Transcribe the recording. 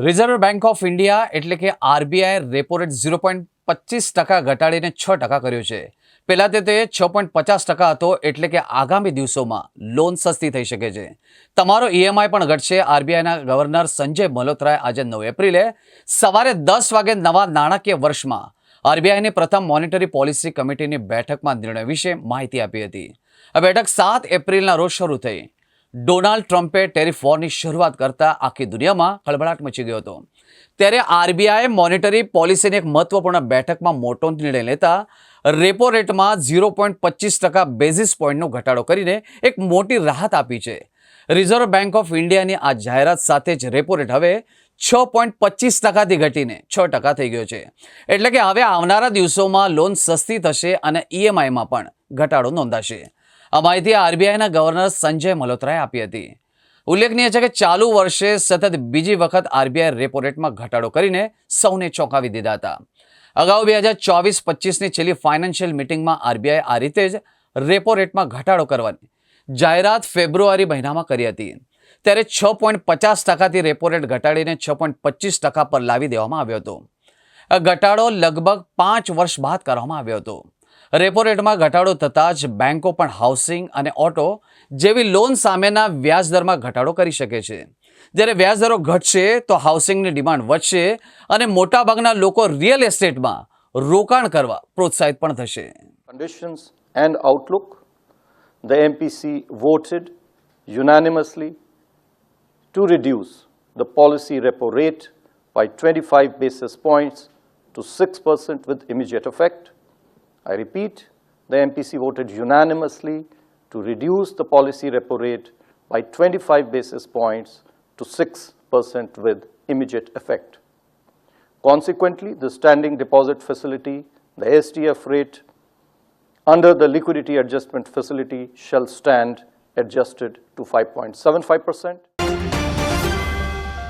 Reserve bank of India એટલે કે RBI repo rate 0.25% ઘટાડીને 6% કર્યો છે. પહેલા તે 6.50% હતો, એટલે કે આગામી દિવસોમાં લોન સસ્તી થઈ શકે છે. તમારો ઈએમઆઈ પણ ઘટશે. આરબીઆઈના ગવર્નર સંજય મલ્હોત્રાએ આજે 9 એપ્રિલે સવારે 10 વાગે નવા નાણાકીય વર્ષમાં આરબીઆઈની પ્રથમ મોનિટરી પોલિસી કમિટીની બેઠકમાં નિર્ણય વિશે માહિતી આપી હતી. આ બેઠક 7 એપ્રિલના રોજ શરૂ થઈ. ડોનાલ્ડ ટ્રમ્પે ટેરિફ વોરની શરૂઆત કરતા આખી દુનિયામાં ખળભળાટ મચી ગયો હતો. ત્યારે આરબીઆઈ મોનિટરી પોલિસીની એક મહત્વપૂર્ણ બેઠકમાં મોટો નિર્ણય લેતા રેપો રેટમાં 0.25% બેઝિસ પોઈન્ટનો ઘટાડો કરીને એક મોટી રાહત આપી છે. રિઝર્વ બેંક ઓફ ઇન્ડિયાની આ જાહેરાત સાથે જ રેપો રેટ હવે 6.25%થી ઘટીને 6% થઈ ગયો છે. એટલે કે હવે આવનારા દિવસોમાં લોન સસ્તી થશે અને ઈએમઆઈમાં પણ ઘટાડો નોંધાશે. આ માહિતી આરબીઆઈના ગવર્નર સંજય મલ્હોત્રાએ આપી હતી. ઉલ્લેખનીય છે કે ચાલુ વર્ષે સતત બીજી વખત આરબીઆઈ રેપો રેટમાં ઘટાડો કરીને સૌને ચોંકાવી દીધા હતા. અગાઉ 2024-25ની છેલ્લી ફાઇનાન્શિયલ મિટિંગમાં આરબીઆઈ આ રીતે જ રેપો રેટમાં ઘટાડો કરવાની જાહેરાત ફેબ્રુઆરી મહિનામાં કરી હતી. ત્યારે 6.50%થી રેપો રેટ ઘટાડીને 6.25% પર લાવી દેવામાં આવ્યો હતો. આ ઘટાડો લગભગ 5 વર્ષ બાદ કરવામાં આવ્યો હતો. રેપો રેટમાં ઘટાડો થતાં જ બેન્કો પણ હાઉસિંગ અને ઓટો જેવી લોન સામેના વ્યાજદરમાં ઘટાડો કરી શકે છે. જ્યારે વ્યાજદરો ઘટશે તો હાઉસિંગની ડિમાન્ડ વધશે અને મોટાભાગના લોકો રિયલ એસ્ટેટમાં રોકાણ કરવા પ્રોત્સાહિત પણ થશે. Conditions and outlook, the MPC voted unanimously to reduce the policy repo rate by 25 basis points to 6% with immediate effect. I repeat, the MPC voted unanimously to reduce the policy repo rate by 25 basis points to 6% with immediate effect. Consequently, the standing deposit facility, the STF rate under the liquidity adjustment facility shall stand adjusted to 5.75%.